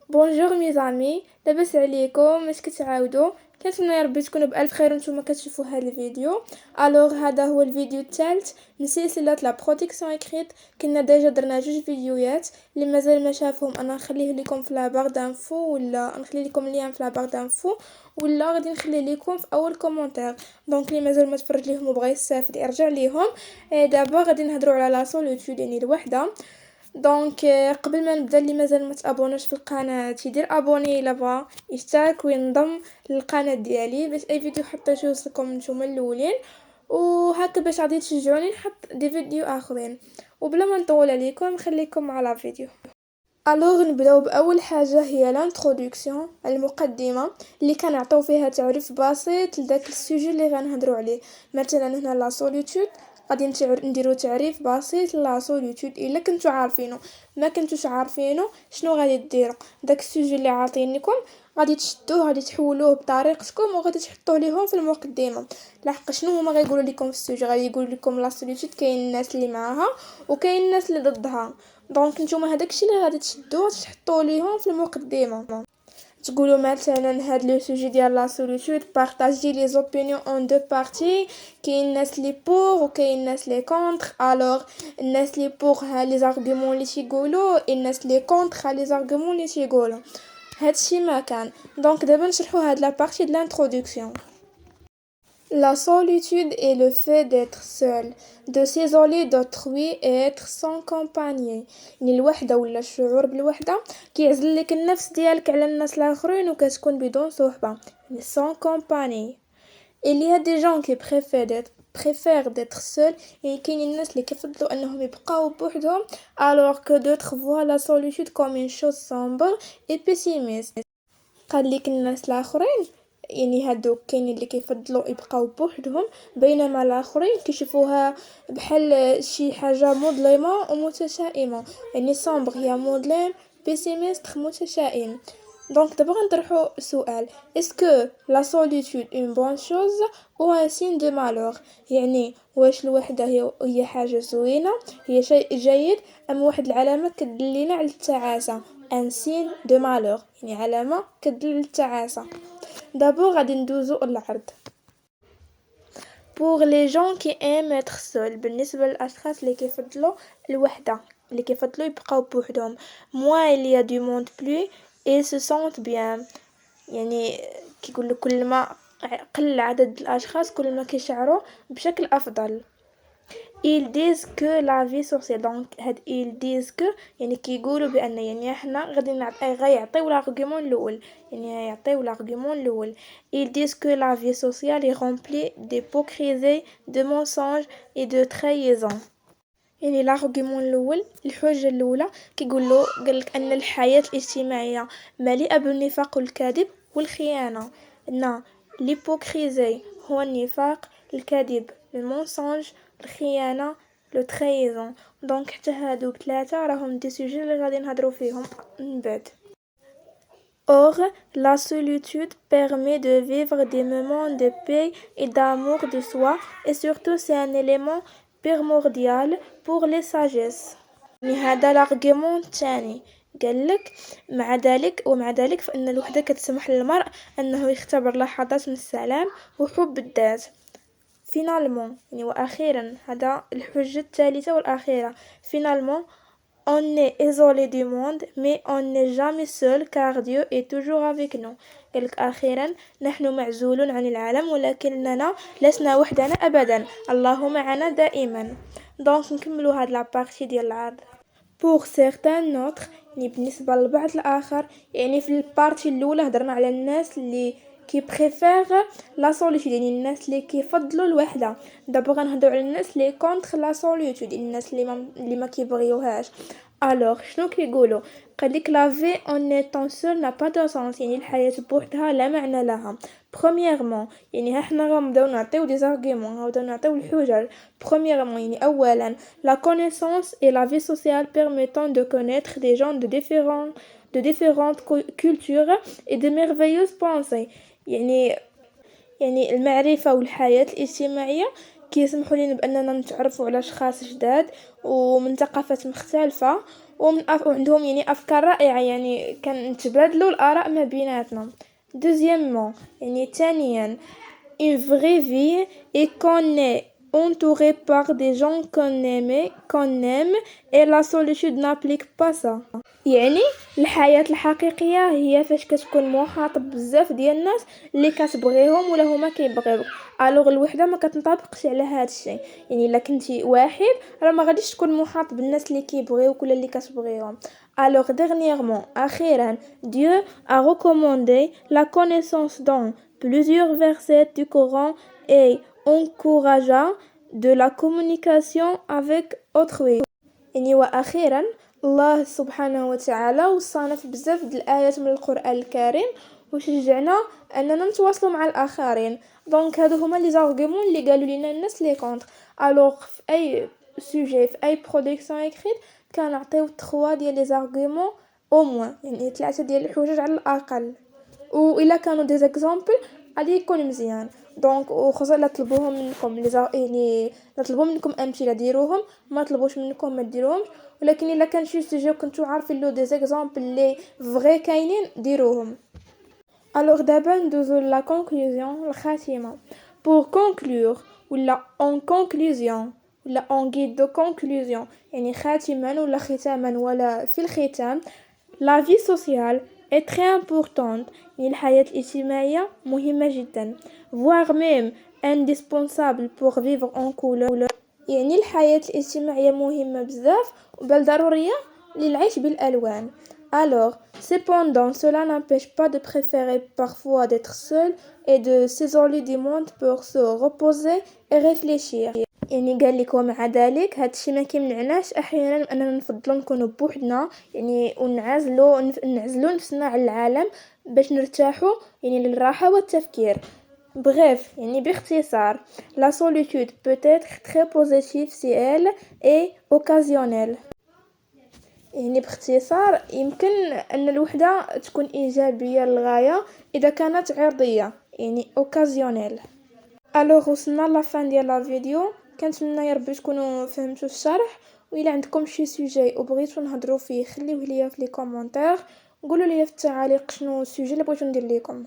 بونجور ميز عامي، لاباس عليكم؟ اش كتعاودوا؟ كنتمنى يا ربي تكونوا بالف خير وانتم كتشوفوا هذا الفيديو. الوغ هذا هو الفيديو الثالث من سلسله لا بروتيكسيون اكريت. كنا ديجا درنا جوج فيديوهات، اللي مازال ما شافهم انا نخليه لكم في لا بار دانفو، ولا نخلي لكم اللين في لا بار دانفو، ولا غادي نخلي لكم في اول كومونتير. دونك اللي مازال ما تفرج ليهم وبغى يستافد يرجع ليهم. دابا غادي نهضروا على لا سوليتود، يعني الوحده. دونك قبل ما نبدا، اللي مازال ما تابوناش في القناه يدير ابوني الا بغا، يشترك وينضم للقناه ديالي باش اي فيديو حطيته يوصلكم نتوما الاولين، وهكا باش غادي تشجعوني نحط دي فيديو اخرين. وبلا ما نطول عليكم نخليكم مع لا فيديو. الوغ نبداو باول حاجه، هي لانترودكسيون، المقدمه اللي كنعطيو فيها تعريف بسيط لداك السوجي اللي غنهضروا عليه. مثلا هنا لا سوليتود، غادي نديرو تعريف بسيط لا سوليتود الا كنتو عارفينه. ما كنتوش عارفينه شنو غادي ديروا؟ داك السوجي اللي عاطينكم غادي تشدوه، غادي تحولوه بطريقتكم وغادي تحطوه ليهم في المقدمه. لحق شنو هما غيقولوا لكم في السوجي؟ غادي يقول لكم لا سوليتود كاين الناس اللي معاها وكاين الناس اللي ضدها. دونك نتوما هداكشي اللي غادي تشدوه تحطوه ليهم في المقدمه. تقولوا مثلا هاد لو سوجي ديال لا سوليتود بارطاجي لي زوبينيون اون دو بارتي، كاين الناس لي بور وكاين الناس لي كونتر. الوغ الناس لي بور ها لي زارغومون لي تيقولوا، الناس لي كونتر ها لي زارغومون لي تيقولوا. هادشي ما كان. دونك دابا نشرحوا هاد لا بارتي د لانترودكسيون. La solitude est le fait d'être seul, de s'isoler d'autrui et être sans compagnie. يعني الوحدة ولا الشعور بالوحدة كيعزل لك النفس ديالك على الناس الاخرين وكتكون بدون صحبة، يعني sans compagnie. Il y a des gens qui préfèrent d'être seuls، يعني كاين الناس اللي كيفضلوا انهم يبقاو بوحدهم، alors que d'autres voient la solitude comme une chose sombre et pessimiste. قال لك الناس الاخرين، يعني هادو كاين اللي كيفضلوا يبقاو بوحدهم، بينما الاخرين كيشوفوها بحال شي حاجه مظلمه ومتشائمه. يعني صامبغ هي مظلم، بيسيميستر متشائم. دونك دابا غنطرحوا سؤال: اسكو لا سوليتود اون بون شوز او ان سين دو مالور؟ يعني واش الوحده هي حاجه زوينه، هي شيء جيد، ام واحد العلامه كدلينا على التعاسه؟ ان سين دو مالور يعني علامه كدل على التعاسه. دابا غادي ندوزو العرض. pour les gens qui aiment être seuls، بالنسبه للاشخاص اللي كيفضلوا الوحده، اللي كيفضلوا يبقاو بوحدهم، moins il y a du monde plus ils se sentent bien. يعني كيقول لك كل ما قل عدد الاشخاص كل ما كيشعروا بشكل افضل. ils disent que la vie sociale، donc هاد ils disent que يعني كيقولوا بان، يعني احنا غادي غيعطيو l'argument الاول، يعني غيعطيو l'argument الاول. ils disent que la vie sociale est remplie d'hypocrisie، de mensonges et de trahison. يعني l'argument الاول، الحجه الاولى، قالك ان الحياه الاجتماعيه مليئه بالنفاق والكذب والخيانه. ان l'hypocrisie هو النفاق، الكذب المونسونج، الخيانه لو ترايزون. دونك حتى هادو ثلاثه راهم دي سوجي اللي غادي نهضروا فيهم من بعد. Or, la solitude permet de vivre des moments de paix et d'amour de soi, et surtout c'est un élément primordial pour les sagesses. يعني هذا l'argument الثاني، قالك ومع ذلك فإن الوحدة كتسمح للمرء أنه يختبر لحظات من السلام وحب الذات. finalement يعني وأخيرا، هذا الحجة الثالثة والأخيرة. finalement on est isolé du monde mais on n'est jamais seul car Dieu est toujours avec nous. قالك أخيرا نحن معزولون عن العالم ولكننا لسنا وحدنا أبدا، الله معنا دائما. دونك نكملوا هاد لابارتي ديال العرض. pour certains notre، يعني بالنسبة للبعض الآخر، يعني في البارتي الأولى هضرنا على الناس اللي كي بريفير لا سوليتود، يعني الناس اللي كيفضلوا الوحده. دابا غنهضروا على الناس اللي كونتر لا سوليتود، الناس اللي ما كيبغيوهاش. الوغ شنو كيقولوا؟ قالك لا في اون ايتون سول نا با دو سونس، يعني الحياه بوحدها لا معنى لها. premièrement يعني احنا غنبداو نعطيو دي زارغيمون، غنبداو نعطيو الحجج. premièrement يعني اولا la connaissance et la vie sociale permettant de connaître des gens de différentes cultures et de merveilleuses pensées. يعني المعرفة والحياة الاجتماعية كيسمحوا لنا بأننا نتعرفوا على أشخاص جداد ومن ثقافات مختلفة، وعندهم يعني افكار رائعه، يعني كنتبادلوا الاراء ما بيناتنا. دوزيامون يعني ثانيا une vraie vie et qu'on est entouré par des gens qu'on aime et la solitude n'applique pas ça. يعني الحياة الحقيقية هي فاش كتكون محاط بزاف ديال الناس اللي كتبغيهم ولا هما كيبغيوك. الوغ الوحده ما كتنطبقش على هذا الشيء، يعني الا كنتي واحد راه ما غاديش تكون محاط بالناس اللي كيبغيوك ولا اللي كتبغيهم. الوغ dernièrement اخيرا Dieu a recommandé la connaissance dans plusieurs versets du Coran et encouragea de la communication avec autrui. يعني واخيرا الله سبحانه وتعالى وصانا في بزاف د الايات من القران الكريم وشجعنا اننا نتواصلوا مع الاخرين. دونك هادو هما لي زارغومون اللي قالوا لنا الناس لي كونتر. الوغ في اي سوجي في اي برودكسيون اكريت كنعطيو 3 ديال لي زارغومون او موان، يعني 3 ديال الحجج على الاقل، والا كانوا دي زيكزامبل غادي يكون مزيان. دونك وخصوصا لا طلبوهم منكم يعني لا طلبوا منكم امثله ديروهم، ما طلبوش منكم ما ديروهمش. ولكن الا كان شي سوجي كنتو عارفين له دي زيكزامبل لي فري كاينين ديروهم. الوغ دابا ندوزو لا كونكلوزيون الخاتمه. pour conclure ولا en conclusion ولا en guide de conclusion يعني خاتما ولا ختاما ولا في الختام. La vie sociale est très importante. يعني الحياة الاجتماعية مهمة جدا voire même indispensable pour vivre en couleur. يعني الحياة الاجتماعية مهمة بزاف بل ضرورية للعيش بالألوان. Alors, cependant, cela n'empêche pas de préférer parfois d'être seul et de s'isoler du monde pour se reposer et réfléchir. يعني قال لك ومع ذلك هادشي ما كيمنعناش احيانا اننا نفضلوا نكونوا بوحدنا، يعني نعزلوا نفسنا على العالم باش نرتاحوا يعني للراحه والتفكير. Bref, يعني باختصار la solitude peut être très positive si elle est occasionnelle. يعني باختصار يمكن ان الوحده تكون ايجابيه للغايه اذا كانت عرضيه، يعني occasionnelle. الوغ وصلنا لافان ديال لا فيديو، كنتمنى يا ربي تكونوا فهمتوا الشرح. وإلا عندكم شي سوجي وبغيتو نهضروا فيه خليوه ليا في لي كومونتير، قولوا لي في التعاليق شنو السوجي اللي بغيتو ندير لكم.